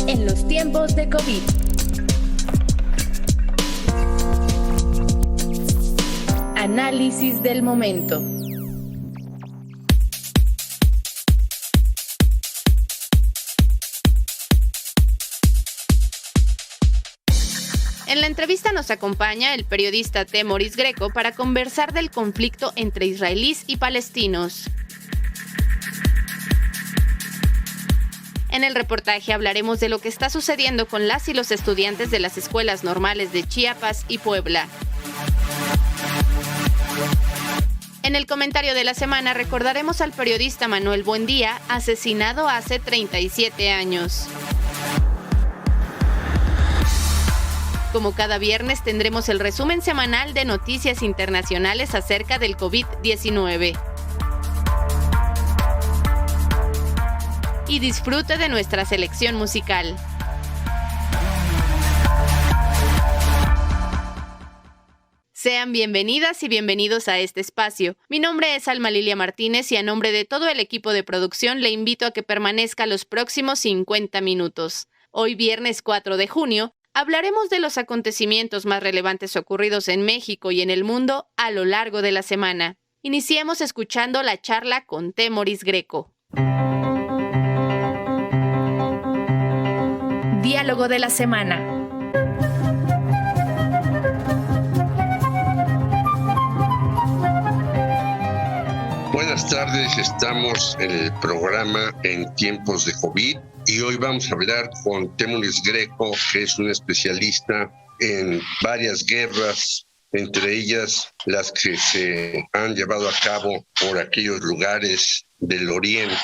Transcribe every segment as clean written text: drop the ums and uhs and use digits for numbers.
en los tiempos de COVID. Análisis del momento. En la entrevista nos acompaña el periodista Temoris Greco para conversar del conflicto entre israelíes y palestinos. En el reportaje hablaremos de lo que está sucediendo con las y los estudiantes de las escuelas normales de Chiapas y Puebla. En el comentario de la semana recordaremos al periodista Manuel Buendía, asesinado hace 37 años. Como cada viernes tendremos el resumen semanal de noticias internacionales acerca del COVID-19. Y disfrute de nuestra selección musical. Sean bienvenidas y bienvenidos a este espacio. Mi nombre es Alma Lilia Martínez y a nombre de todo el equipo de producción le invito a que permanezca los próximos 50 minutos. Hoy viernes 4 de junio, hablaremos de los acontecimientos más relevantes ocurridos en México y en el mundo a lo largo de la semana. Iniciemos escuchando la charla con Temoris Greco. Diálogo de la semana. Buenas tardes, estamos en el programa En Tiempos de COVID y hoy vamos a hablar con Temoris Greco, que es un especialista en varias guerras, entre ellas las que se han llevado a cabo por aquellos lugares del Oriente.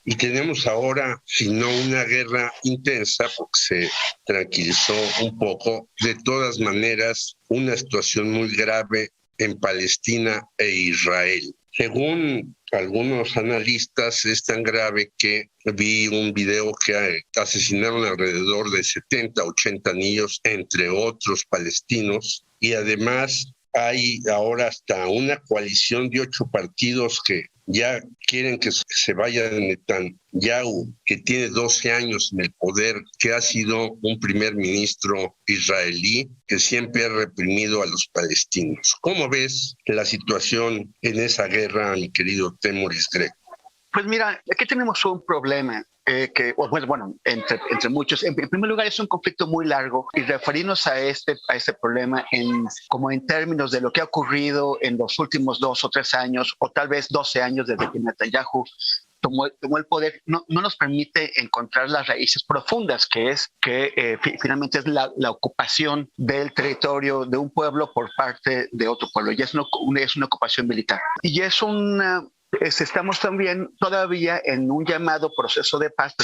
Y tenemos ahora, si no una guerra intensa, porque se tranquilizó un poco, de todas maneras, una situación muy grave en Palestina e Israel. Según algunos analistas, es tan grave que vi un video que asesinaron alrededor de 70, 80 niños, entre otros palestinos, y además hay ahora hasta una coalición de 8 partidos que ya quieren que se vaya Netanyahu, que tiene 12 años en el poder, que ha sido un primer ministro israelí que siempre ha reprimido a los palestinos. ¿Cómo ves la situación en esa guerra, mi querido Temoris Greco? Pues mira, aquí tenemos un problema. Entre muchos. En primer lugar, es un conflicto muy largo y referirnos a este problema como en términos de lo que ha ocurrido en los últimos 2 o 3 años, o tal vez 12 años desde que Netanyahu tomó el poder, no nos permite encontrar las raíces profundas, que finalmente es la ocupación del territorio de un pueblo por parte de otro pueblo. Y es una ocupación militar. Y estamos también todavía en un llamado proceso de paz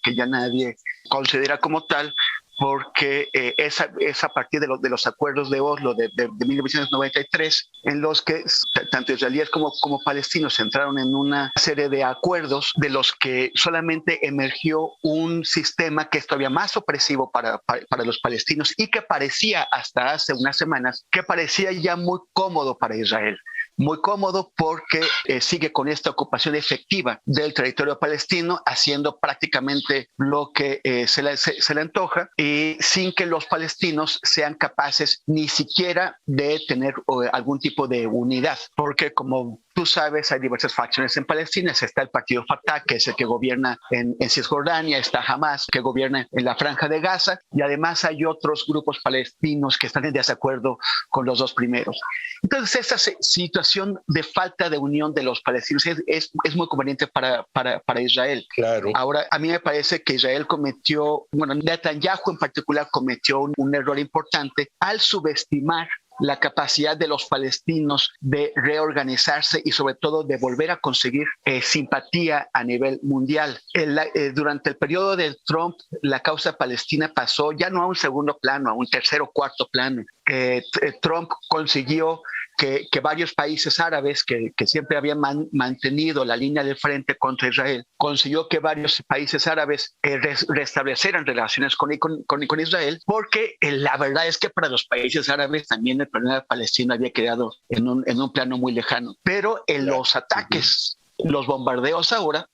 que ya nadie considera como tal, porque es a partir de los acuerdos de Oslo de 1993, en los que tanto israelíes como palestinos entraron en una serie de acuerdos de los que solamente emergió un sistema que es todavía más opresivo para los palestinos y que parecía hasta hace unas semanas, que parecía ya muy cómodo para Israel. Muy cómodo porque sigue con esta ocupación efectiva del territorio palestino, haciendo prácticamente lo que se le antoja, y sin que los palestinos sean capaces ni siquiera de tener algún tipo de unidad, porque como tú sabes, hay diversas facciones en Palestina. Está el partido Fatah, que es el que gobierna en Cisjordania, está Hamas, que gobierna en la Franja de Gaza, y además hay otros grupos palestinos que están en desacuerdo con los dos primeros. Entonces, esta situación de falta de unión de los palestinos es muy conveniente para Israel. Claro. Ahora, a mí me parece que Netanyahu en particular cometió un error importante al subestimar la capacidad de los palestinos de reorganizarse y sobre todo de volver a conseguir simpatía a nivel mundial. Durante el periodo de Trump, la causa palestina pasó ya no a un segundo plano, a un tercer o cuarto plano. Trump consiguió que varios países árabes que siempre habían mantenido la línea de frente contra Israel, consiguió que varios países árabes restablecieran relaciones con Israel, porque la verdad es que para los países árabes también el problema palestino había quedado en un plano muy lejano. Pero los ataques Los bombardeos ahora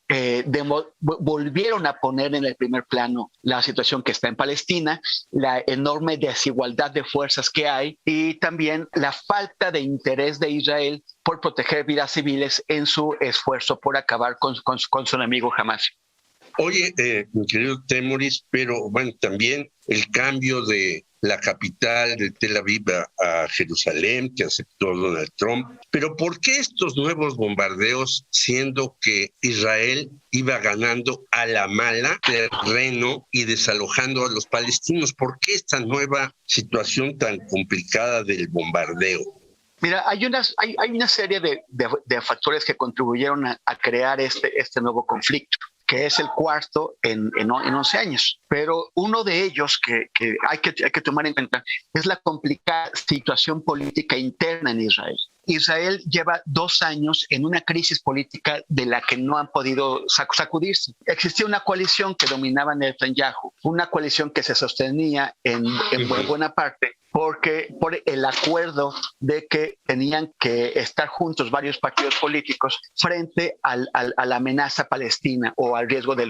volvieron a poner en el primer plano la situación que está en Palestina, la enorme desigualdad de fuerzas que hay y también la falta de interés de Israel por proteger vidas civiles en su esfuerzo por acabar con su enemigo Hamas. Oye, mi querido Temoris, pero bueno, también el cambio de la capital de Tel Aviv a Jerusalén, que aceptó Donald Trump. Pero ¿por qué estos nuevos bombardeos, siendo que Israel iba ganando a la mala terreno y desalojando a los palestinos? ¿Por qué esta nueva situación tan complicada del bombardeo? Mira, hay una serie de factores que contribuyeron a crear este nuevo conflicto, que es el cuarto en 11 años. Pero uno de ellos que hay que tomar en cuenta es la complicada situación política interna en Israel. Israel lleva 2 años en una crisis política de la que no han podido sacudirse. Existía una coalición que dominaba Netanyahu, una coalición que se sostenía en buena parte por el acuerdo de que tenían que estar juntos varios partidos políticos frente a la amenaza palestina o al riesgo que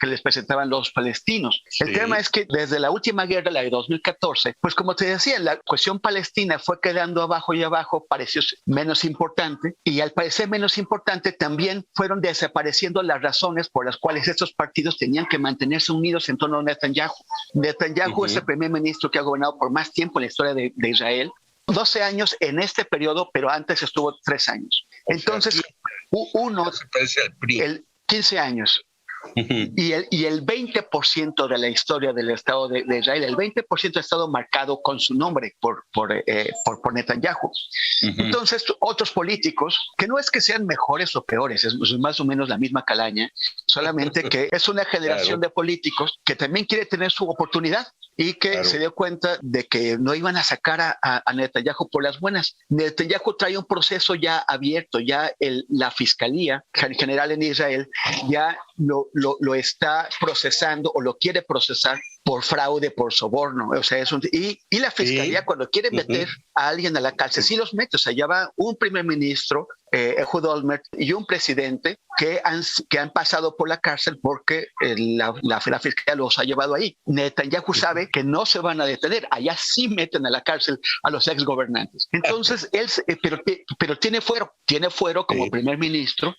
les presentaban los palestinos. Sí. El tema es que desde la última guerra, la de 2014, pues como te decía, la cuestión palestina fue quedando abajo y abajo, pareció menos importante, y al parecer menos importante también fueron desapareciendo las razones por las cuales estos partidos tenían que mantenerse unidos en torno a Netanyahu. Netanyahu es el primer ministro que ha gobernado por más tiempo en la historia de Israel. 12 años en este periodo, pero antes estuvo 3 años. Entonces, el 15 años. Y el 20% de la historia del Estado de Israel, el 20% ha estado marcado con su nombre por Netanyahu. Entonces, otros políticos, que no es que sean mejores o peores, es más o menos la misma calaña, solamente que es una generación de políticos que también quiere tener su oportunidad y que se dio cuenta de que no iban a sacar a Netanyahu por las buenas. Netanyahu trae un proceso ya abierto, ya la Fiscalía General en Israel ya lo está procesando o lo quiere procesar por fraude, por soborno. O sea, y la Fiscalía cuando quiere meter a alguien a la cárcel, sí los mete. O sea, ya va un primer ministro, Ehud Olmert, y un presidente que han pasado por la cárcel porque la Fiscalía los ha llevado ahí. Netanyahu sabe que no se van a detener. Allá sí meten a la cárcel a los exgobernantes. Entonces, él, pero tiene fuero como primer ministro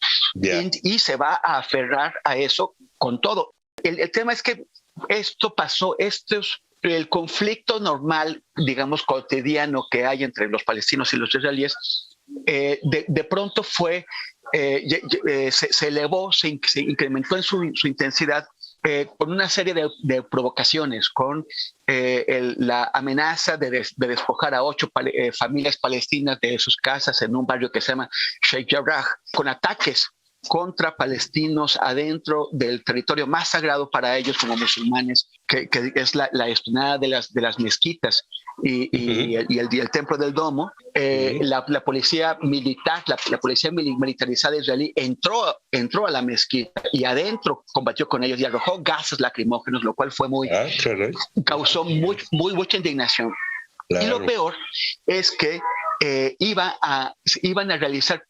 y se va a aferrar a eso con todo. El tema es que esto pasó, el conflicto normal, digamos, cotidiano que hay entre los palestinos y los israelíes, de pronto se elevó, se incrementó en su intensidad con una serie de provocaciones, con la amenaza de despojar a 8 familias palestinas de sus casas en un barrio que se llama Sheikh Jarrah, con ataques contra palestinos adentro del territorio más sagrado para ellos como musulmanes, que es la esplanada de las mezquitas y el templo del domo. La policía militar, la policía militarizada israelí entró a la mezquita y adentro combatió con ellos y arrojó gases lacrimógenos, lo cual fue causó mucha indignación. Claro. Y lo peor es que iban a realizar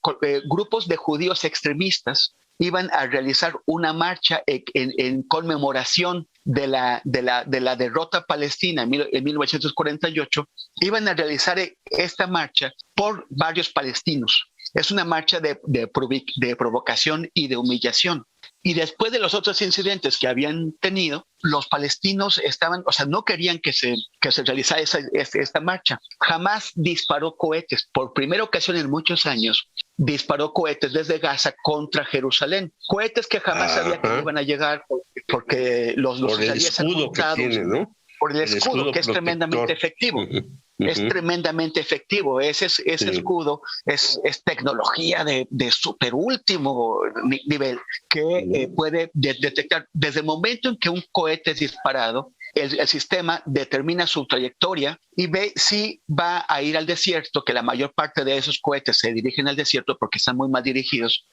grupos de judíos extremistas, iban a realizar una marcha en conmemoración de la derrota palestina en 1948, iban a realizar esta marcha por varios palestinos. Es una marcha de provocación y de humillación. Y después de los otros incidentes que habían tenido, los palestinos no querían que se realizara esta marcha. Jamás disparó cohetes. Por primera ocasión en muchos años, disparó cohetes desde Gaza contra Jerusalén. Cohetes que jamás sabía que iban a llegar porque los israelíes han montado, por el escudo que es tremendamente efectivo. Es tremendamente efectivo. Ese escudo es tecnología de super último nivel que puede detectar desde el momento en que un cohete es disparado. El sistema determina su trayectoria y ve si va a ir al desierto, que la mayor parte de esos cohetes se dirigen al desierto porque están muy mal dirigidos,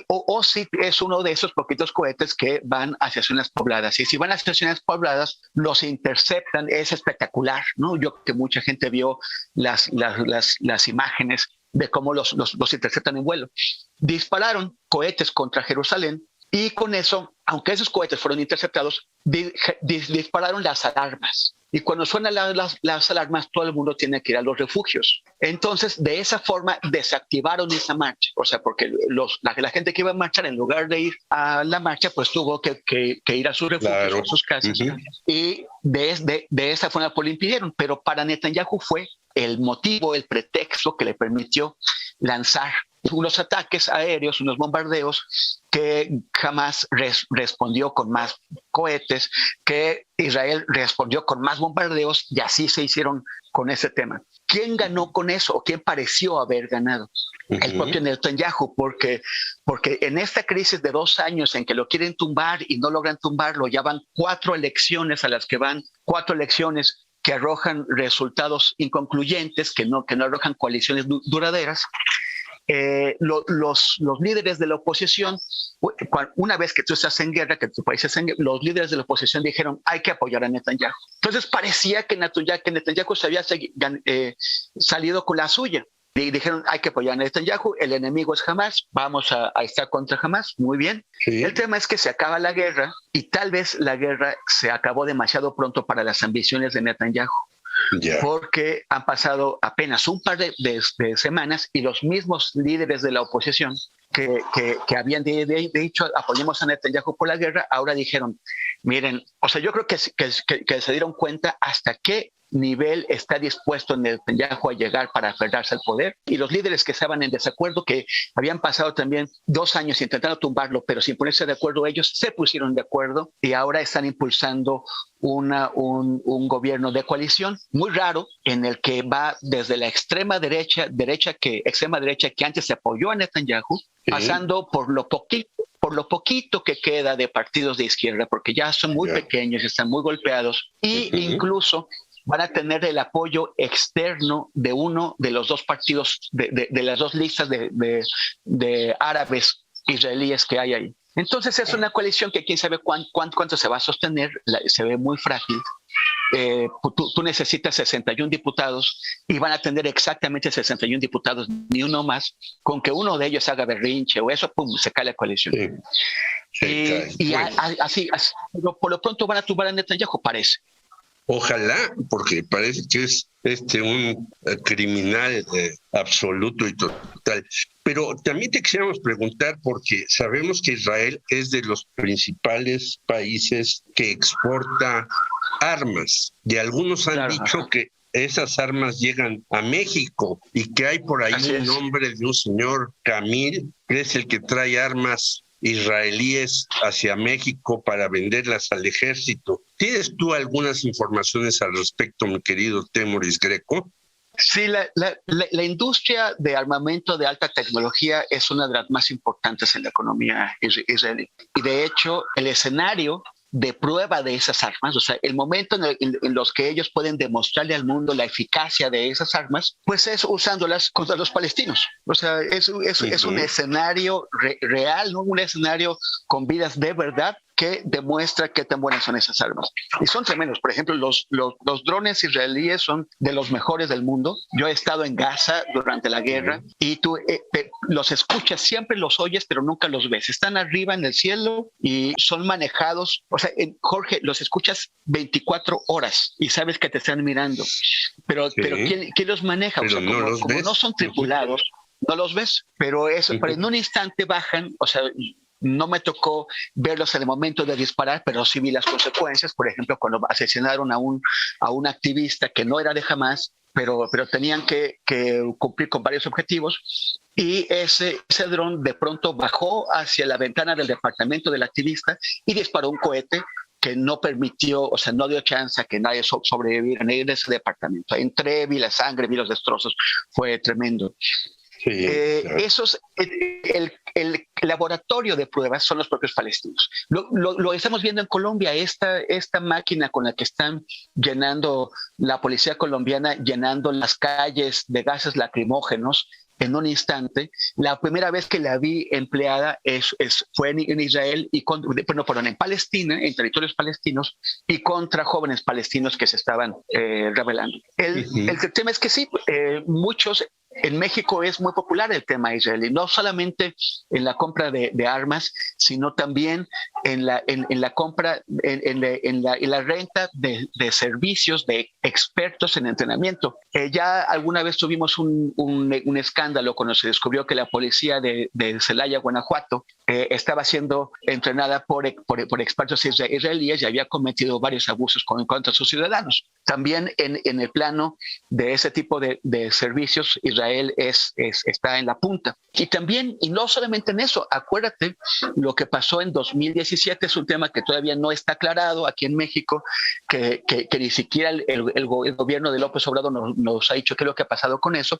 o si es uno de esos poquitos cohetes que van hacia zonas pobladas. Y si van hacia zonas pobladas, los interceptan. Es espectacular, ¿no? Yo que mucha gente vio las imágenes de cómo los interceptan en vuelo. Dispararon cohetes contra Jerusalén y con eso, aunque esos cohetes fueron interceptados, dispararon las alarmas. Y cuando suenan las alarmas, todo el mundo tiene que ir a los refugios. Entonces, de esa forma, desactivaron esa marcha. O sea, porque la gente que iba a marchar, en lugar de ir a la marcha, pues tuvo que ir a sus refugios, a sus casas. Y de esa forma, pues lo impidieron. Pero para Netanyahu fue el motivo, el pretexto que le permitió lanzar unos ataques aéreos, unos bombardeos que jamás respondió con más cohetes, que Israel respondió con más bombardeos y así se hicieron con ese tema. ¿Quién ganó con eso o quién pareció haber ganado? El propio Netanyahu, porque en esta crisis de 2 años en que lo quieren tumbar y no logran tumbarlo, ya van 4 elecciones a las que van, 4 elecciones que arrojan resultados inconcluyentes, que no arrojan coaliciones duraderas. Los líderes de la oposición, una vez que tú estás en guerra, que tu país está en guerra, los líderes de la oposición dijeron hay que apoyar a Netanyahu. Entonces parecía que Netanyahu se había salido con la suya. Y dijeron hay que apoyar a Netanyahu, el enemigo es Hamas, vamos a estar contra Hamas, muy bien. Sí. El tema es que se acaba la guerra y tal vez la guerra se acabó demasiado pronto para las ambiciones de Netanyahu. Yeah. Porque han pasado apenas un par de semanas y los mismos líderes de la oposición que habían dicho apoyemos a Netanyahu por la guerra, ahora dijeron, miren, o sea, yo creo que se dieron cuenta hasta qué nivel está dispuesto Netanyahu a llegar para aferrarse al poder, y los líderes que estaban en desacuerdo, que habían pasado también 2 años intentando tumbarlo, pero sin ponerse de acuerdo ellos, se pusieron de acuerdo y ahora están impulsando un gobierno de coalición muy raro, en el que va desde la extrema derecha que antes se apoyó a Netanyahu, pasando por lo poquito que queda de partidos de izquierda, porque ya son muy pequeños, están muy golpeados, y incluso van a tener el apoyo externo de uno de los 2 partidos, de las 2 listas de árabes israelíes que hay ahí. Entonces es una coalición que quién sabe cuánto se va a sostener, se ve muy frágil. Tú necesitas 61 diputados y van a tener exactamente 61 diputados, ni uno más. Con que uno de ellos haga berrinche o eso, pum, se cae la coalición. Así, por lo pronto van a tumbar a Netanyahu, parece. Ojalá, porque parece que es un criminal absoluto y total. Pero también te quisiéramos preguntar, porque sabemos que Israel es de los principales países que exporta armas, y algunos han dicho que esas armas llegan a México y que hay por ahí un nombre de un señor Camil, que es el que trae armas israelíes hacia México para venderlas al ejército. ¿Tienes tú algunas informaciones al respecto, mi querido Temoris Greco? Sí, la industria de armamento de alta tecnología es una de las más importantes en la economía israelí. Y de hecho, el escenario de prueba de esas armas, o sea, el momento en los que ellos pueden demostrarle al mundo la eficacia de esas armas, pues es usándolas contra los palestinos. O sea, es un escenario real, ¿no? Un escenario con vidas de verdad que demuestra qué tan buenas son esas armas. Y son tremendos. Por ejemplo, los drones israelíes son de los mejores del mundo. Yo he estado en Gaza durante la guerra y tú los escuchas, siempre los oyes, pero nunca los ves. Están arriba en el cielo y son manejados. O sea, Jorge, los escuchas 24 horas y sabes que te están mirando. Pero ¿quién los maneja? Pero o sea, como no son tripulados, no los ves. Pero en un instante bajan, o sea, no me tocó verlos en el momento de disparar, pero sí vi las consecuencias. Por ejemplo, cuando asesinaron a un activista que no era de Hamas, pero tenían que cumplir con varios objetivos, y ese dron de pronto bajó hacia la ventana del departamento del activista y disparó un cohete que no permitió, o sea, no dio chance a que nadie sobreviviera en ese departamento. Entré, vi la sangre, vi los destrozos, fue tremendo. Sí, claro. El laboratorio de pruebas son los propios palestinos. Lo estamos viendo en Colombia, esta máquina con la que están llenando la policía colombiana, llenando las calles de gases lacrimógenos en un instante. La primera vez que la vi empleada fue en Israel, en Palestina, en territorios palestinos, y contra jóvenes palestinos que se estaban rebelando. El tema es que sí, muchos en México es muy popular el tema israelí, no solamente en la compra de armas, sino también en la compra, en la renta de servicios de expertos en entrenamiento. Ya alguna vez tuvimos un escándalo cuando se descubrió que la policía de Celaya, Guanajuato, estaba siendo entrenada por expertos israelíes y había cometido varios abusos contra sus ciudadanos. También en el plano de ese tipo de servicios, Israel está en la punta. Y también, y no solamente en eso, acuérdate lo que pasó en 2017, es un tema que todavía no está aclarado aquí en México, que ni siquiera el gobierno de López Obrador nos ha dicho qué es lo que ha pasado con eso,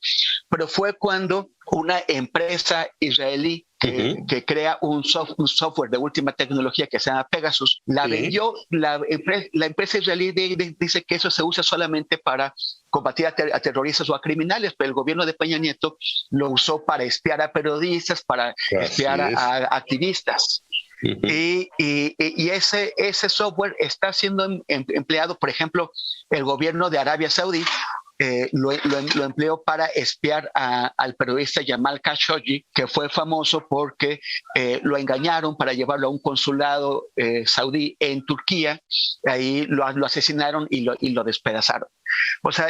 pero fue cuando una empresa israelí que crea un software de última tecnología que se llama Pegasus, la vendió, la empresa israelí dice que eso se usa solamente para combatir a terroristas o a criminales, pero el gobierno de Peña Nieto lo usó para espiar a periodistas, para espiar a activistas. Y ese software está siendo empleado, por ejemplo, el gobierno de Arabia Saudí lo empleó para espiar al periodista Jamal Khashoggi, que fue famoso porque lo engañaron para llevarlo a un consulado saudí en Turquía. Ahí lo asesinaron y lo despedazaron. O sea,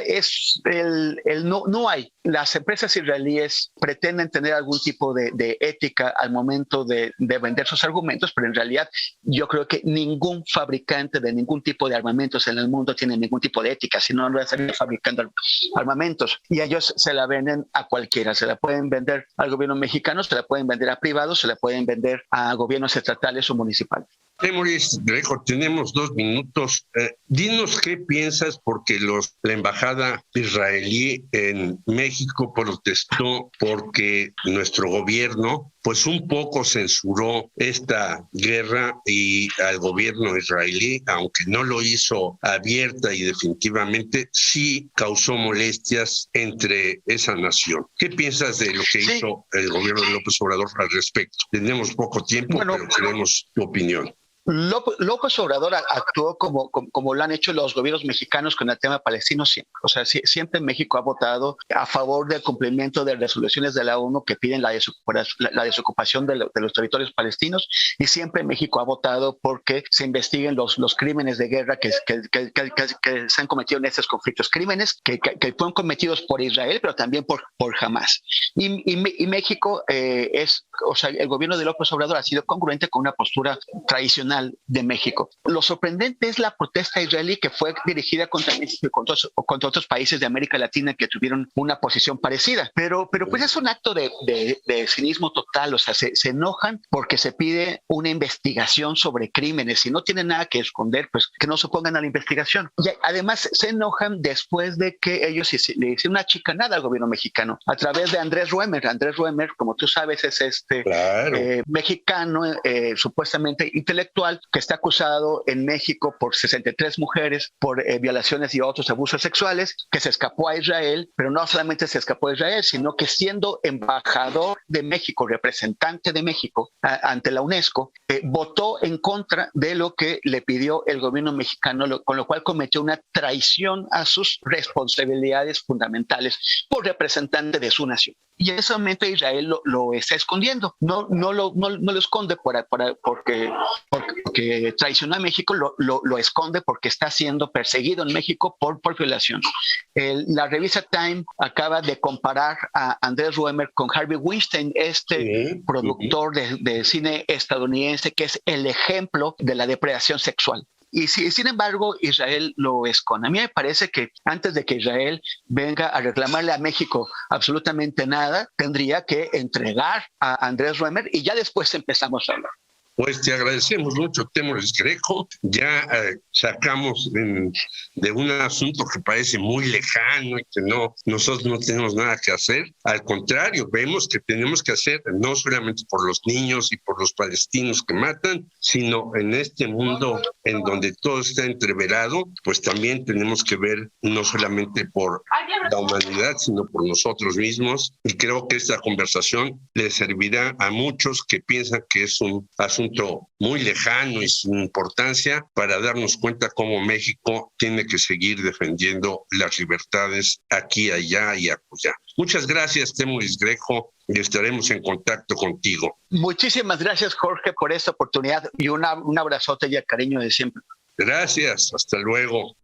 no hay. Las empresas israelíes pretenden tener algún tipo de ética al momento de vender sus argumentos, pero en realidad yo creo que ningún fabricante de ningún tipo de armamentos en el mundo tiene ningún tipo de ética, si no estarían fabricando armamentos. Y ellos se la venden a cualquiera. Se la pueden vender al gobierno mexicano, se la pueden vender a privados, se la pueden vender a gobiernos estatales o municipales. Temuris Greco, tenemos 2 minutos. Dinos qué piensas, porque la embajada israelí en México protestó porque nuestro gobierno pues un poco censuró esta guerra, y al gobierno israelí, aunque no lo hizo abierta y definitivamente, sí causó molestias entre esa nación. ¿Qué piensas de lo que hizo el gobierno de López Obrador al respecto? Tenemos poco tiempo, pero queremos tu opinión. López Obrador actuó como lo han hecho los gobiernos mexicanos con el tema palestino siempre. O sea, siempre México ha votado a favor del cumplimiento de resoluciones de la ONU que piden la desocupación de los territorios palestinos, y siempre México ha votado porque se investiguen los crímenes de guerra que se han cometido en estos conflictos. Crímenes que fueron cometidos por Israel, pero también por Hamás. Y México o sea, el gobierno de López Obrador ha sido congruente con una postura tradicional de México. Lo sorprendente es la protesta israelí, que fue dirigida contra México y contra otros países de América Latina que tuvieron una posición parecida. Pero pues es un acto de cinismo total. O sea, se enojan porque se pide una investigación sobre crímenes y no tienen nada que esconder, pues que no se pongan a la investigación. Y además se enojan después de que ellos le hicieron una chicanada al gobierno mexicano a través de Andrés Ruemer. Andrés Ruemer, como tú sabes, es mexicano, supuestamente intelectual, que está acusado en México por 63 mujeres por violaciones y otros abusos sexuales, que se escapó a Israel, pero no solamente se escapó a Israel, sino que siendo embajador de México, representante de México ante la UNESCO, votó en contra de lo que le pidió el gobierno mexicano, con lo cual cometió una traición a sus responsabilidades fundamentales por representante de su nación. Y en ese momento Israel lo está escondiendo. No lo esconde porque traicionó a México, lo esconde porque está siendo perseguido en México por violación. La revista Time acaba de comparar a Andrés Ruemer con Harvey Weinstein, productor de cine estadounidense, que es el ejemplo de la depredación sexual. Y sin embargo, Israel lo esconde. A mí me parece que antes de que Israel venga a reclamarle a México absolutamente nada, tendría que entregar a Andrés Ruemer y ya después empezamos a hablar. Pues te agradecemos mucho, Temuris Greco. Ya sacamos de un asunto que parece muy lejano y que nosotros no tenemos nada que hacer. Al contrario, vemos que tenemos que hacer no solamente por los niños y por los palestinos que matan, sino en este mundo en donde todo está entreverado, pues también tenemos que ver no solamente por la humanidad, sino por nosotros mismos. Y creo que esta conversación le servirá a muchos que piensan que es un asunto asunto muy lejano y sin importancia, para darnos cuenta cómo México tiene que seguir defendiendo las libertades aquí, allá y acullá. Muchas gracias, Temuris Greco, y estaremos en contacto contigo. Muchísimas gracias, Jorge, por esta oportunidad y un abrazote y el cariño de siempre. Gracias, hasta luego.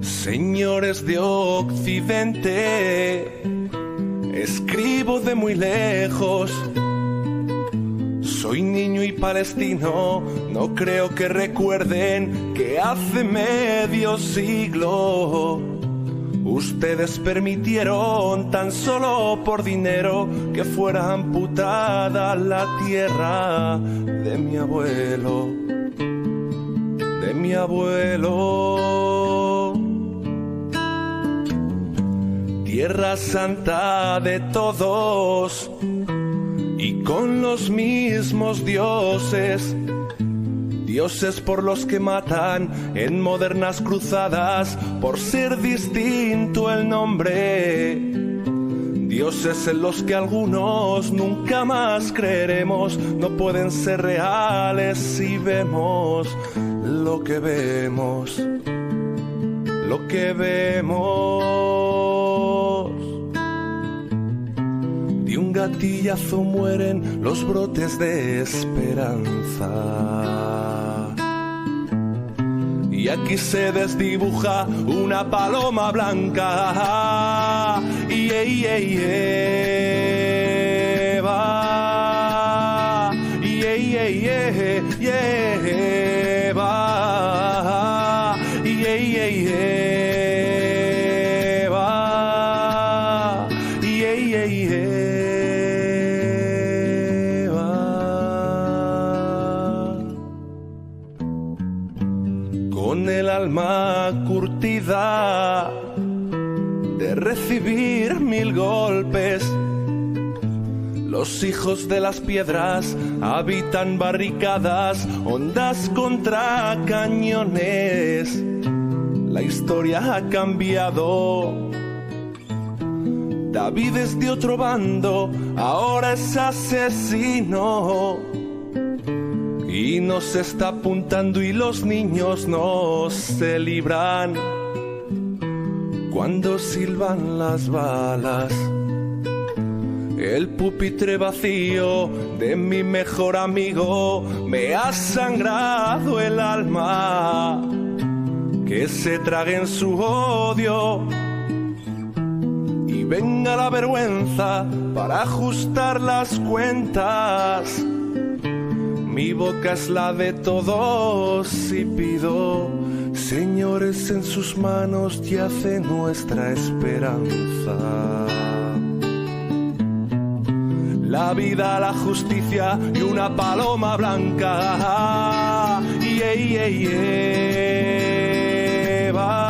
Señores de Occidente, escribo de muy lejos. Soy niño y palestino, no creo que recuerden que hace medio siglo ustedes permitieron tan solo por dinero que fuera amputada la tierra de mi abuelo, de mi abuelo. Tierra santa de todos y con los mismos dioses, dioses por los que matan en modernas cruzadas por ser distinto el nombre, dioses en los que algunos nunca más creeremos, no pueden ser reales si vemos lo que vemos, lo que vemos. De un gatillazo mueren los brotes de esperanza. Y aquí se desdibuja una paloma blanca. Va. Con el alma curtida de recibir 1000 golpes, los hijos de las piedras habitan barricadas hondas contra cañones. La historia ha cambiado. David es de otro bando, ahora es asesino. Y nos está apuntando y los niños no se libran cuando silban las balas. El pupitre vacío de mi mejor amigo me ha sangrado el alma. Que se traguen su odio y venga la vergüenza para ajustar las cuentas. Mi boca es la de todos y pido, señores, en sus manos yace nuestra esperanza. La vida, la justicia y una paloma blanca. Va.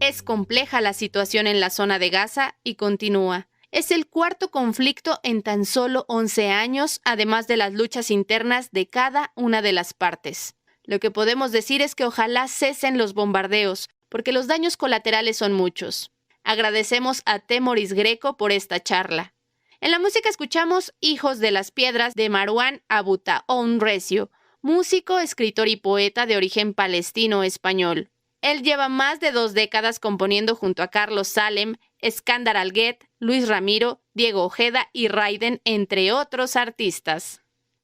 Es compleja la situación en la zona de Gaza y continúa. Es el cuarto conflicto en tan solo 11 años, además de las luchas internas de cada una de las partes. Lo que podemos decir es que ojalá cesen los bombardeos, porque los daños colaterales son muchos. Agradecemos a Temoris Greco por esta charla. En la música escuchamos Hijos de las Piedras de Marwan Abutaoun Recio, músico, escritor y poeta de origen palestino-español. Él lleva más de 2 décadas componiendo junto a Carlos Salem, Escándar Alguet, Luis Ramiro, Diego Ojeda y Raiden, entre otros artistas.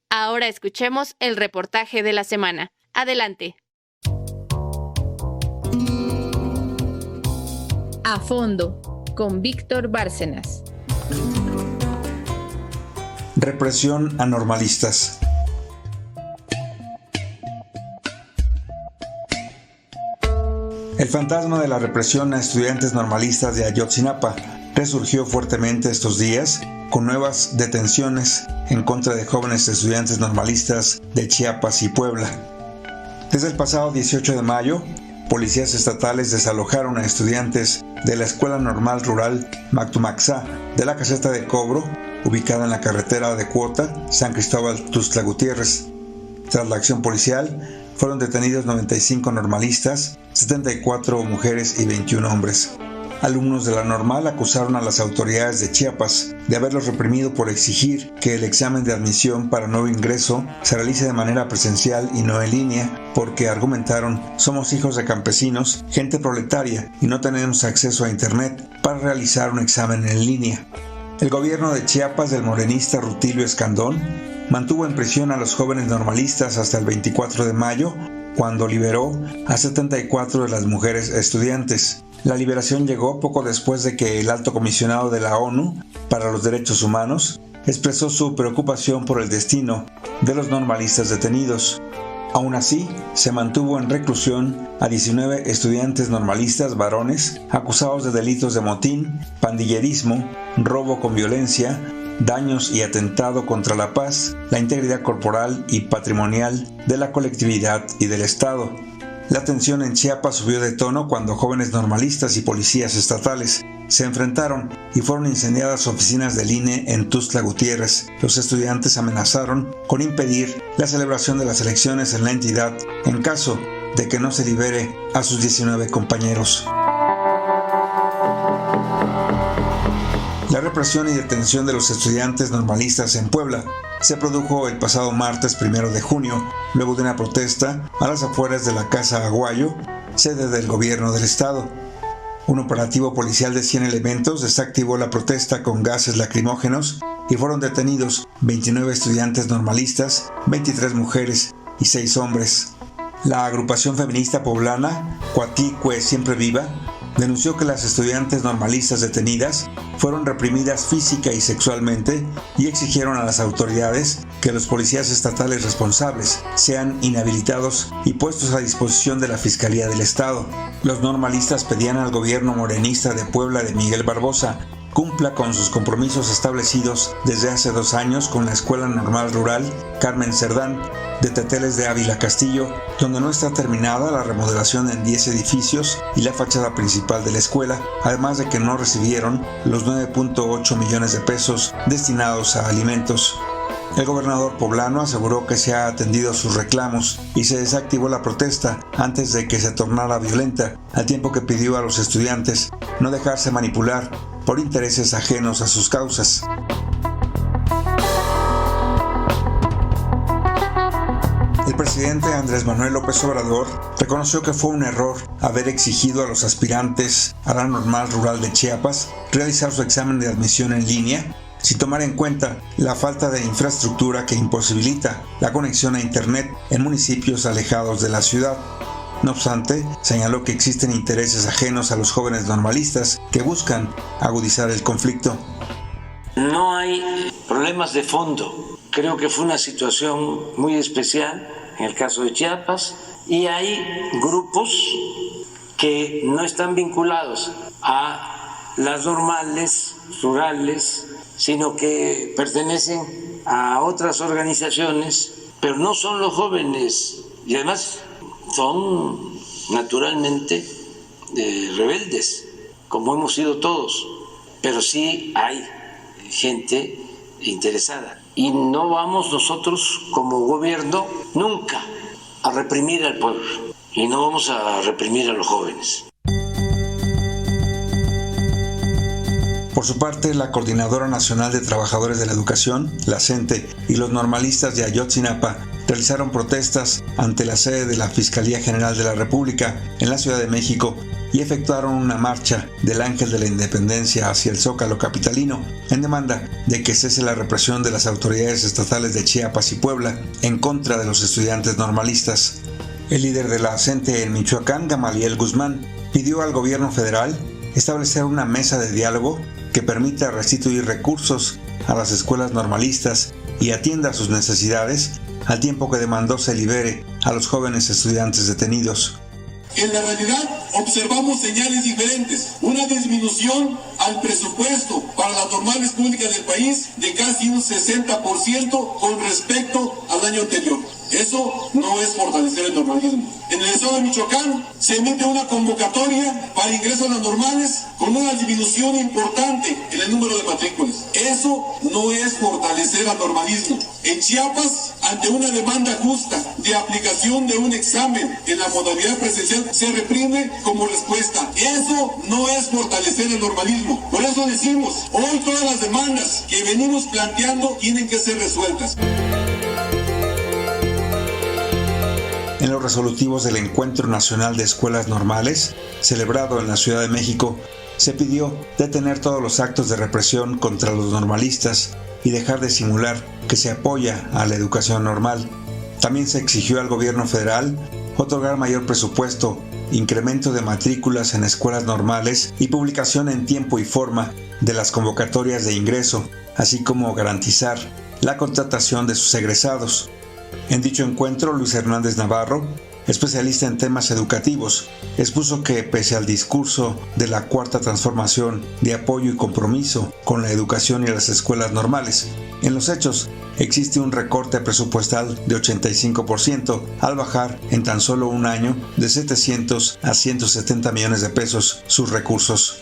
Ahora escuchemos el reportaje de la semana. Adelante. A fondo, con Víctor Bárcenas. Represión a normalistas. El fantasma de la represión a estudiantes normalistas de Ayotzinapa resurgió fuertemente estos días con nuevas detenciones en contra de jóvenes estudiantes normalistas de Chiapas y Puebla. Desde el pasado 18 de mayo, policías estatales desalojaron a estudiantes de la Escuela Normal Rural Mactumaxá de la caseta de cobro, ubicada en la carretera de Cuota, San Cristóbal Tuxtla Gutiérrez. Tras la acción policial, fueron detenidos 95 normalistas, 74 mujeres y 21 hombres. Alumnos de la normal acusaron a las autoridades de Chiapas de haberlos reprimido por exigir que el examen de admisión para nuevo ingreso se realice de manera presencial y no en línea, porque argumentaron: somos hijos de campesinos, gente proletaria y no tenemos acceso a internet para realizar un examen en línea. El gobierno de Chiapas del morenista Rutilio Escandón mantuvo en prisión a los jóvenes normalistas hasta el 24 de mayo, cuando liberó a 74 de las mujeres estudiantes. La liberación llegó poco después de que el alto comisionado de la ONU para los Derechos Humanos expresó su preocupación por el destino de los normalistas detenidos. Aún así, se mantuvo en reclusión a 19 estudiantes normalistas varones acusados de delitos de motín, pandillerismo, robo con violencia, daños y atentado contra la paz, la integridad corporal y patrimonial de la colectividad y del Estado. La tensión en Chiapas subió de tono cuando jóvenes normalistas y policías estatales se enfrentaron y fueron incendiadas oficinas del INE en Tuxtla Gutiérrez. Los estudiantes amenazaron con impedir la celebración de las elecciones en la entidad en caso de que no se libere a sus 19 compañeros. La represión y detención de los estudiantes normalistas en Puebla se produjo el pasado martes 1 de junio, luego de una protesta a las afueras de la Casa Aguayo, sede del gobierno del estado. Un operativo policial de 100 elementos desactivó la protesta con gases lacrimógenos y fueron detenidos 29 estudiantes normalistas, 23 mujeres y 6 hombres. La agrupación feminista poblana, Coaticue Siempre Viva, denunció que las estudiantes normalistas detenidas fueron reprimidas física y sexualmente y exigieron a las autoridades que los policías estatales responsables sean inhabilitados y puestos a disposición de la Fiscalía del Estado. Los normalistas pedían al gobierno morenista de Puebla de Miguel Barbosa cumpla con sus compromisos establecidos desde hace 2 años con la Escuela Normal Rural Carmen Cerdán de Teteles de Ávila Castillo, donde no está terminada la remodelación en 10 edificios y la fachada principal de la escuela, además de que no recibieron los 9.8 millones de pesos destinados a alimentos. El gobernador poblano aseguró que se ha atendido sus reclamos y se desactivó la protesta antes de que se tornara violenta, al tiempo que pidió a los estudiantes no dejarse manipular por intereses ajenos a sus causas. El presidente Andrés Manuel López Obrador reconoció que fue un error haber exigido a los aspirantes a la Normal Rural de Chiapas realizar su examen de admisión en línea, sin tomar en cuenta la falta de infraestructura que imposibilita la conexión a Internet en municipios alejados de la ciudad. No obstante, señaló que existen intereses ajenos a los jóvenes normalistas que buscan agudizar el conflicto. No hay problemas de fondo. Creo que fue una situación muy especial en el caso de Chiapas y hay grupos que no están vinculados a las normales rurales, sino que pertenecen a otras organizaciones, pero no son los jóvenes y además son naturalmente rebeldes, como hemos sido todos, pero sí hay gente interesada. Y no vamos nosotros como gobierno nunca a a reprimir al pueblo y no vamos a reprimir a los jóvenes. Por su parte, la Coordinadora Nacional de Trabajadores de la Educación, la CENTE, y los normalistas de Ayotzinapa realizaron protestas ante la sede de la Fiscalía General de la República en la Ciudad de México y efectuaron una marcha del Ángel de la Independencia hacia el Zócalo capitalino en demanda de que cese la represión de las autoridades estatales de Chiapas y Puebla en contra de los estudiantes normalistas. El líder de la CENTE en Michoacán, Gamaliel Guzmán, pidió al gobierno federal establecer una mesa de diálogo que permita restituir recursos a las escuelas normalistas y atienda sus necesidades, al tiempo que demandó se libere a los jóvenes estudiantes detenidos. En la realidad observamos señales diferentes, una disminución al presupuesto para las normales públicas del país de casi un 60% con respecto al año anterior. Eso no es fortalecer el normalismo. En el estado de Michoacán se emite una convocatoria para ingreso a las normales con una disminución importante en el número de matrículas. Eso no es fortalecer al normalismo. En Chiapas, ante una demanda justa de aplicación de un examen en la modalidad presencial, se reprime como respuesta. Eso no es fortalecer el normalismo. Por eso decimos, hoy todas las demandas que venimos planteando tienen que ser resueltas. En los resolutivos del Encuentro Nacional de Escuelas Normales, celebrado en la Ciudad de México, se pidió detener todos los actos de represión contra los normalistas y dejar de simular que se apoya a la educación normal. También se exigió al gobierno federal otorgar mayor presupuesto, incremento de matrículas en escuelas normales y publicación en tiempo y forma de las convocatorias de ingreso, así como garantizar la contratación de sus egresados. En dicho encuentro, Luis Hernández Navarro, especialista en temas educativos, expuso que pese al discurso de la Cuarta Transformación de apoyo y compromiso con la educación y las escuelas normales, en los hechos existe un recorte presupuestal de 85% al bajar en tan solo un año de 700 a 170 millones de pesos sus recursos.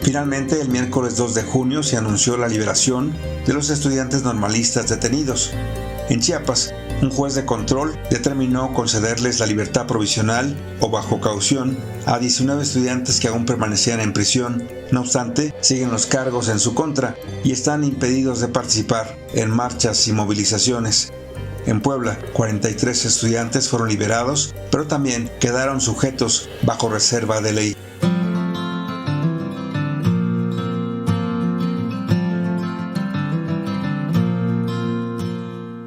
Finalmente, el miércoles 2 de junio se anunció la liberación de los estudiantes normalistas detenidos. En Chiapas, un juez de control determinó concederles la libertad provisional o bajo caución a 19 estudiantes que aún permanecían en prisión. No obstante, siguen los cargos en su contra y están impedidos de participar en marchas y movilizaciones. En Puebla, 43 estudiantes fueron liberados, pero también quedaron sujetos bajo reserva de ley.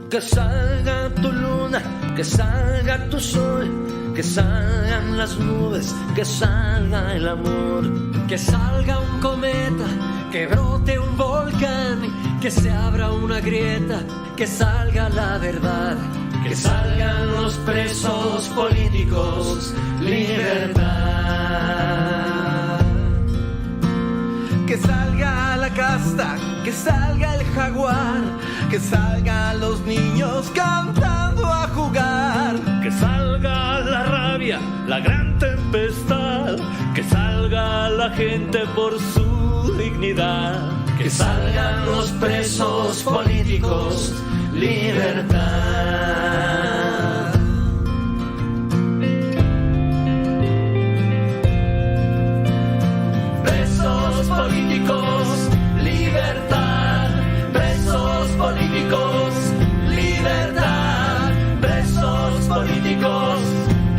Que salga tu luna, que salga tu sol, que salgan las nubes, que salga el amor, que salga un cometa, que brote un volcán, que se abra una grieta, que salga la verdad, que salgan los presos políticos, libertad. Que salga la casta, que salga el jaguar, que salgan los niños cantando a jugar. Que salga la rabia, la gran tempestad, que salga la gente por su dignidad. Que salgan los presos políticos, libertad. Presos políticos, libertad. Presos políticos, libertad. Presos políticos,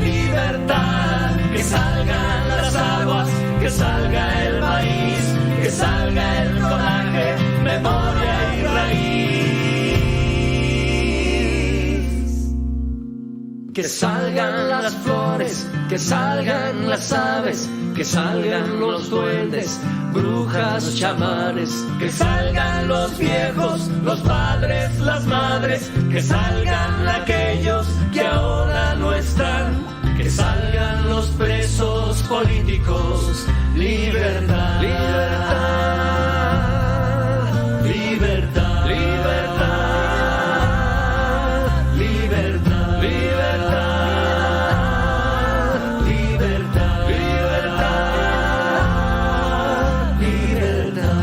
libertad. Que salgan las aguas, que salga el maíz, que salga el coraje, memoria y raíz. Que salgan las flores, que salgan las aves, que salgan los duendes, brujas, chamanes, que salgan los viejos, los padres, las madres, que salgan aquellos que ahora no están, que salgan los presos políticos, libertad, libertad, libertad, libertad, libertad, libertad, libertad, libertad, libertad.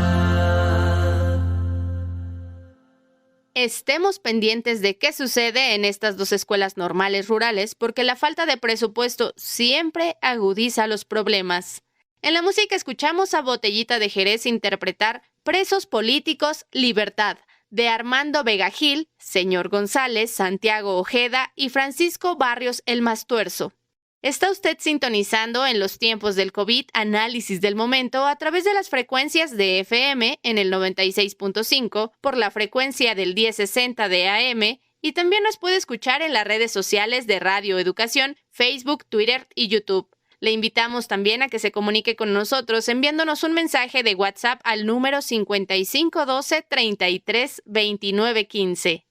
estemos pendientes de qué sucede en estas dos escuelas normales rurales, porque la falta de presupuesto siempre agudiza los problemas. En la música escuchamos a Botellita de Jerez interpretar Presos Políticos, Libertad, de Armando Vega Gil, Señor González, Santiago Ojeda y Francisco Barrios el Mastuerzo. Está usted sintonizando en los tiempos del COVID Análisis del Momento a través de las frecuencias de FM en el 96.5, por la frecuencia del 1060 de AM, y también nos puede escuchar en las redes sociales de Radio Educación, Facebook, Twitter y YouTube. Le invitamos también a que se comunique con nosotros enviándonos un mensaje de WhatsApp al número 5512-332915.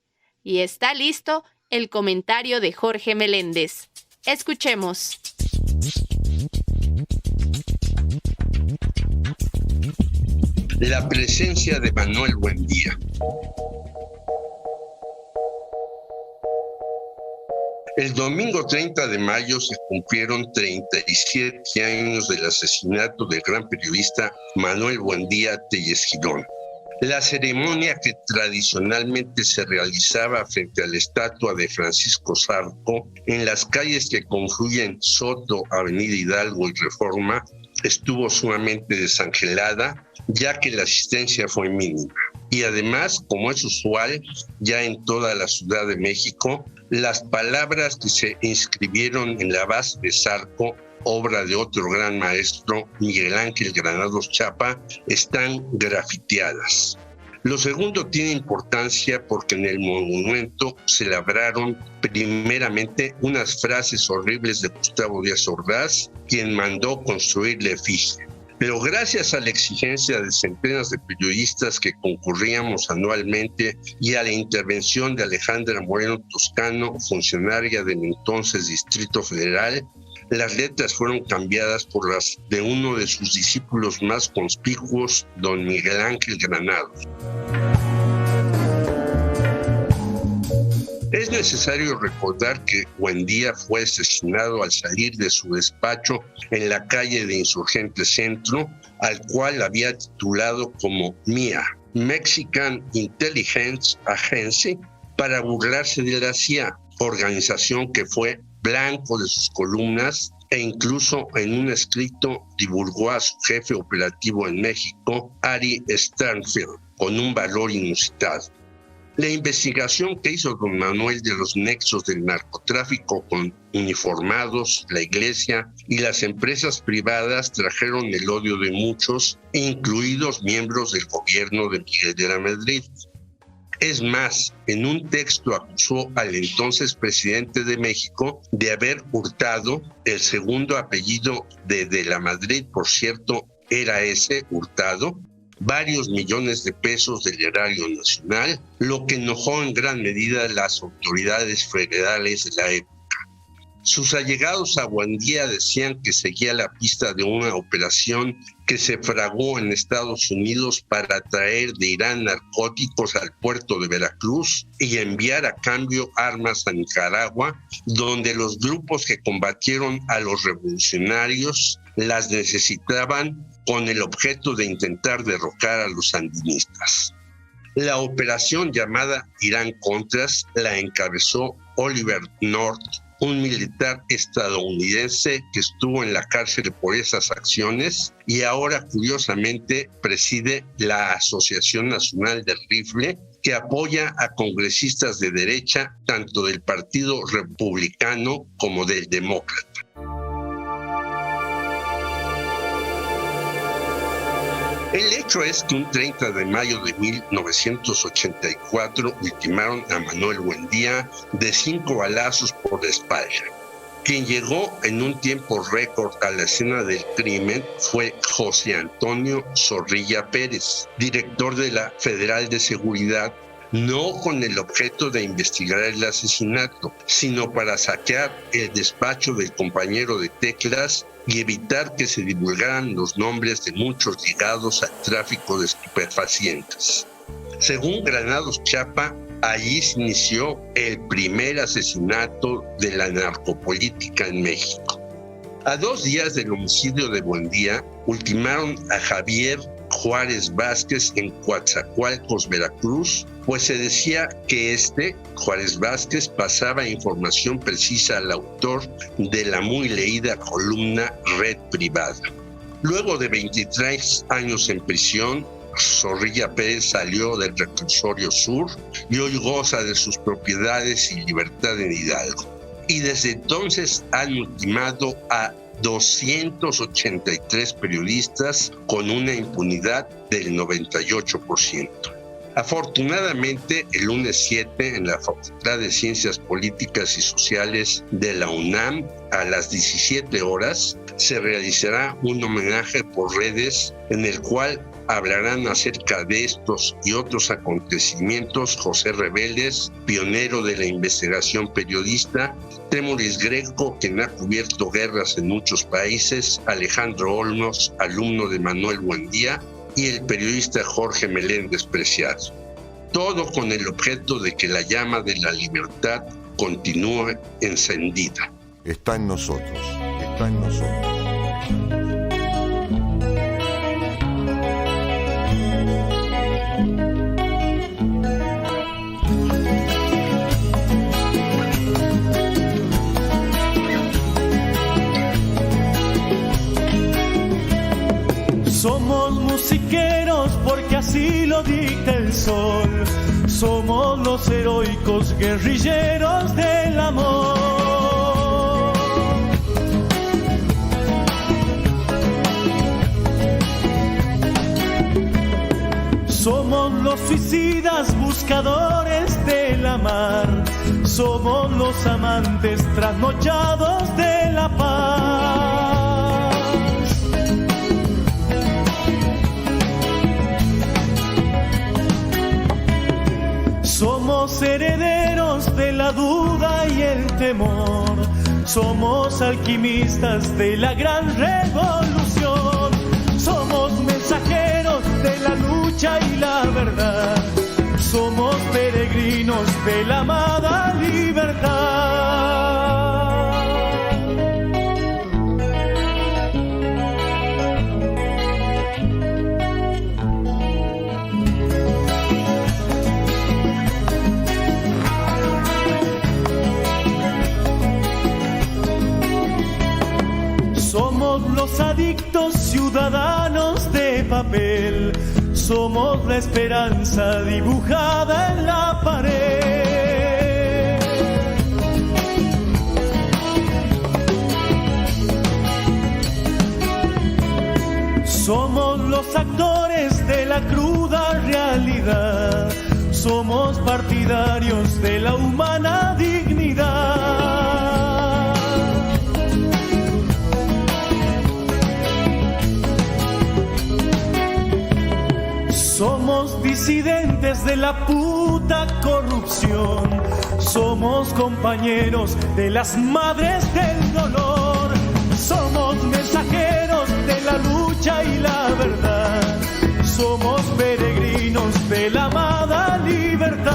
Y está listo el comentario de Jorge Meléndez. Escuchemos. La presencia de Manuel Buendía. El domingo 30 de mayo se cumplieron 37 años del asesinato del gran periodista Manuel Buendía Tellez Girón. La ceremonia, que tradicionalmente se realizaba frente a la estatua de Francisco Zarco en las calles que confluyen Soto, Avenida Hidalgo y Reforma, estuvo sumamente desangelada, ya que la asistencia fue mínima. Y además, como es usual ya en toda la Ciudad de México, las palabras que se inscribieron en la base de Zarco, obra de otro gran maestro, Miguel Ángel Granados Chapa, están grafiteadas. Lo segundo tiene importancia porque en el monumento se labraron primeramente unas frases horribles de Gustavo Díaz Ordaz, quien mandó construir la efigie. Pero gracias a la exigencia de centenas de periodistas que concurríamos anualmente y a la intervención de Alejandra Moreno Toscano, funcionaria del entonces Distrito Federal, las letras fueron cambiadas por las de uno de sus discípulos más conspicuos, don Miguel Ángel Granados. Es necesario recordar que Buendía fue asesinado al salir de su despacho en la calle de Insurgentes Centro, al cual había titulado como MIA, Mexican Intelligence Agency, para burlarse de la CIA, organización que fue blanco de sus columnas e incluso en un escrito divulgó a su jefe operativo en México, Ari Sternfield, con un valor inusitado. La investigación que hizo don Manuel de los nexos del narcotráfico con uniformados, la iglesia y las empresas privadas trajeron el odio de muchos, incluidos miembros del gobierno de Miguel de la Madrid. Es más, en un texto acusó al entonces presidente de México de haber hurtado el segundo apellido de la Madrid, por cierto, era ese Hurtado, varios millones de pesos del erario nacional, lo que enojó en gran medida las autoridades federales de la época. Sus allegados a Buendía decían que seguía la pista de una operación que se fraguó en Estados Unidos para traer de Irán narcóticos al puerto de Veracruz y enviar a cambio armas a Nicaragua, donde los grupos que combatieron a los revolucionarios las necesitaban con el objeto de intentar derrocar a los sandinistas. La operación llamada Irán-Contras la encabezó Oliver North, un militar estadounidense que estuvo en la cárcel por esas acciones y ahora curiosamente preside la Asociación Nacional del Rifle, que apoya a congresistas de derecha tanto del Partido Republicano como del Demócrata. El hecho es que un 30 de mayo de 1984 ultimaron a Manuel Buendía de 5 balazos por la espalda. Quien llegó en un tiempo récord a la escena del crimen fue José Antonio Zorrilla Pérez, director de la Federal de Seguridad, no con el objeto de investigar el asesinato, sino para saquear el despacho del compañero de teclas y evitar que se divulgaran los nombres de muchos ligados al tráfico de estupefacientes. Según Granados Chapa, allí se inició el primer asesinato de la narcopolítica en México. A 2 días del homicidio de Buendía, ultimaron a Javier Juárez Vázquez en Coatzacoalcos, Veracruz, pues se decía que Juárez Vázquez, pasaba información precisa al autor de la muy leída columna Red Privada. Luego de 23 años en prisión, Zorrilla Pérez salió del reclusorio sur y hoy goza de sus propiedades y libertad en Hidalgo. Y desde entonces han ultimado a 283 periodistas con una impunidad del 98%. Afortunadamente, el lunes 7, en la Facultad de Ciencias Políticas y Sociales de la UNAM, a las 17 horas, se realizará un homenaje por redes en el cual hablarán acerca de estos y otros acontecimientos José Reveles, pionero de la investigación periodista, Temuris Greco, quien ha cubierto guerras en muchos países, Alejandro Olmos, alumno de Manuel Buendía, y el periodista Jorge Meléndez Preciado. Todo con el objeto de que la llama de la libertad continúe encendida. Está en nosotros, está en nosotros. Somos musiqueros porque así lo dicta el sol. Somos los heroicos guerrilleros del amor. Somos los suicidas buscadores de la mar. Somos los amantes trasnochados de la paz. Somos herederos de la duda y el temor. Somos alquimistas de la gran revolución. Somos mensajeros de la lucha y la verdad. Somos peregrinos de la amada libertad. Somos los adictos ciudadanos de papel. Somos la esperanza dibujada en la pared. Somos los actores de la cruda realidad. Somos partidarios de la humana dignidad. Somos disidentes de la puta corrupción. Somos compañeros de las madres del dolor. Somos mensajeros de la lucha y la verdad. Somos peregrinos de la amada libertad.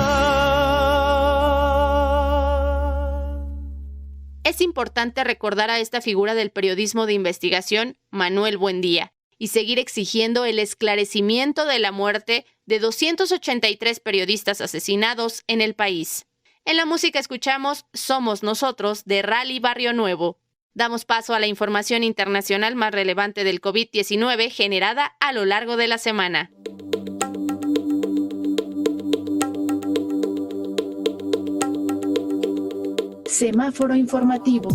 Es importante recordar a esta figura del periodismo de investigación, Manuel Buendía, y seguir exigiendo el esclarecimiento de la muerte de 283 periodistas asesinados en el país. En la música escuchamos Somos Nosotros de Rally Barrio Nuevo. Damos paso a la información internacional más relevante del COVID-19 generada a lo largo de la semana. Semáforo informativo.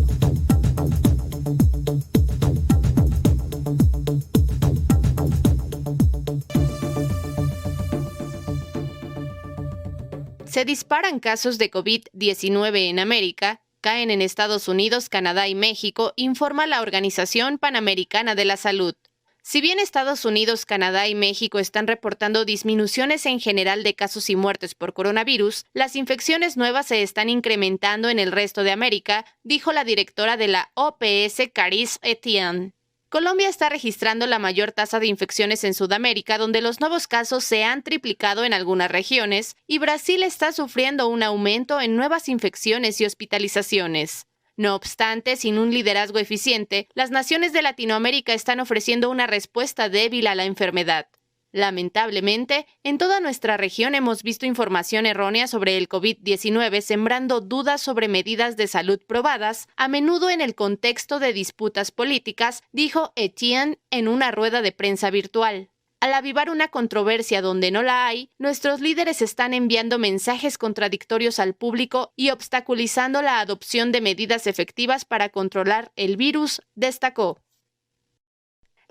Se disparan casos de COVID-19 en América, caen en Estados Unidos, Canadá y México, informa la Organización Panamericana de la Salud. Si bien Estados Unidos, Canadá y México están reportando disminuciones en general de casos y muertes por coronavirus, las infecciones nuevas se están incrementando en el resto de América, dijo la directora de la OPS, Caris Etienne. Colombia está registrando la mayor tasa de infecciones en Sudamérica, donde los nuevos casos se han triplicado en algunas regiones, y Brasil está sufriendo un aumento en nuevas infecciones y hospitalizaciones. No obstante, sin un liderazgo eficiente, las naciones de Latinoamérica están ofreciendo una respuesta débil a la enfermedad. Lamentablemente, en toda nuestra región hemos visto información errónea sobre el COVID-19 sembrando dudas sobre medidas de salud probadas, a menudo en el contexto de disputas políticas, dijo Etienne en una rueda de prensa virtual. Al avivar una controversia donde no la hay, nuestros líderes están enviando mensajes contradictorios al público y obstaculizando la adopción de medidas efectivas para controlar el virus, destacó.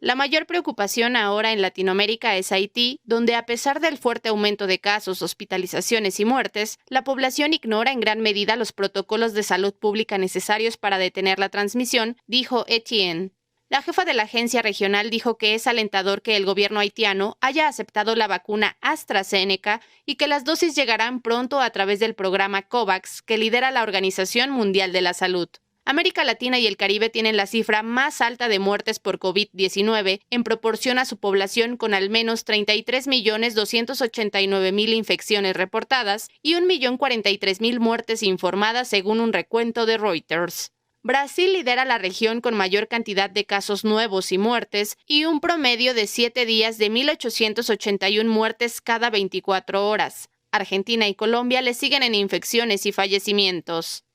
La mayor preocupación ahora en Latinoamérica es Haití, donde a pesar del fuerte aumento de casos, hospitalizaciones y muertes, la población ignora en gran medida los protocolos de salud pública necesarios para detener la transmisión, dijo Etienne. La jefa de la agencia regional dijo que es alentador que el gobierno haitiano haya aceptado la vacuna AstraZeneca y que las dosis llegarán pronto a través del programa COVAX que lidera la Organización Mundial de la Salud. América Latina y el Caribe tienen la cifra más alta de muertes por COVID-19 en proporción a su población, con al menos 33.289.000 infecciones reportadas y 1.043.000 muertes informadas según un recuento de Reuters. Brasil lidera la región con mayor cantidad de casos nuevos y muertes y un promedio de 7 días de 1.881 muertes cada 24 horas. Argentina y Colombia le siguen en infecciones y fallecimientos.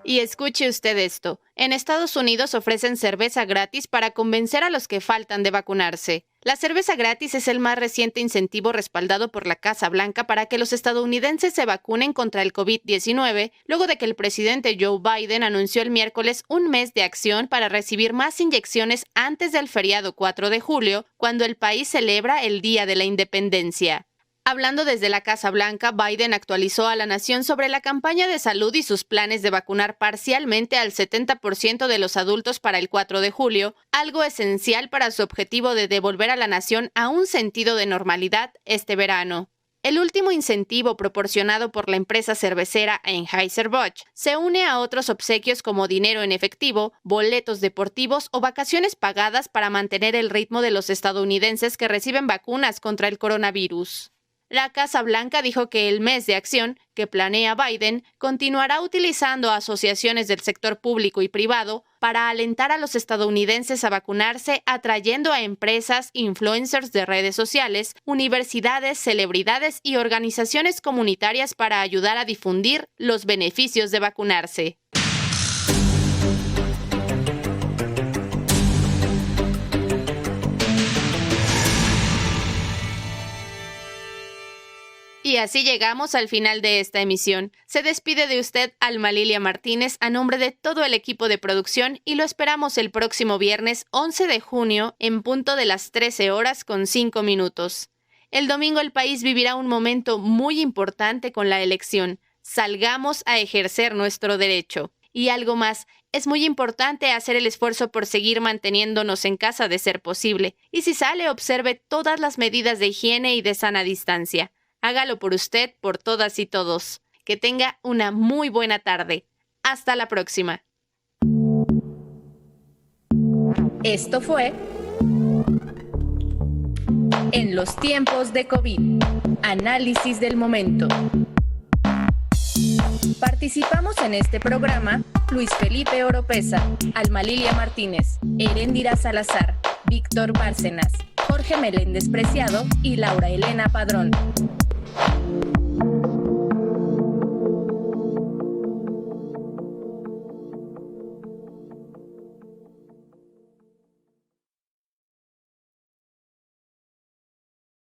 Y escuche usted esto. En Estados Unidos ofrecen cerveza gratis para convencer a los que faltan de vacunarse. La cerveza gratis es el más reciente incentivo respaldado por la Casa Blanca para que los estadounidenses se vacunen contra el COVID-19, luego de que el presidente Joe Biden anunció el miércoles un mes de acción para recibir más inyecciones antes del feriado 4 de julio, cuando el país celebra el Día de la Independencia. Hablando desde la Casa Blanca, Biden actualizó a la nación sobre la campaña de salud y sus planes de vacunar parcialmente al 70% de los adultos para el 4 de julio, algo esencial para su objetivo de devolver a la nación a un sentido de normalidad este verano. El último incentivo proporcionado por la empresa cervecera Anheuser-Busch se une a otros obsequios como dinero en efectivo, boletos deportivos o vacaciones pagadas para mantener el ritmo de los estadounidenses que reciben vacunas contra el coronavirus. La Casa Blanca dijo que el mes de acción que planea Biden continuará utilizando asociaciones del sector público y privado para alentar a los estadounidenses a vacunarse, atrayendo a empresas, influencers de redes sociales, universidades, celebridades y organizaciones comunitarias para ayudar a difundir los beneficios de vacunarse. Y así llegamos al final de esta emisión. Se despide de usted Alma Lilia Martínez a nombre de todo el equipo de producción y lo esperamos el próximo viernes 11 de junio en punto de las 13:05. El domingo el país vivirá un momento muy importante con la elección. Salgamos a ejercer nuestro derecho. Y algo más, es muy importante hacer el esfuerzo por seguir manteniéndonos en casa de ser posible. Y si sale, observe todas las medidas de higiene y de sana distancia. Hágalo por usted, por todas y todos. Que tenga una muy buena tarde. Hasta la próxima. Esto fue En los tiempos de COVID. Análisis del momento. Participamos en este programa Luis Felipe Oropesa, Alma Lilia Martínez, Heréndira Salazar, Víctor Bárcenas, Jorge Meléndez Preciado y Laura Elena Padrón.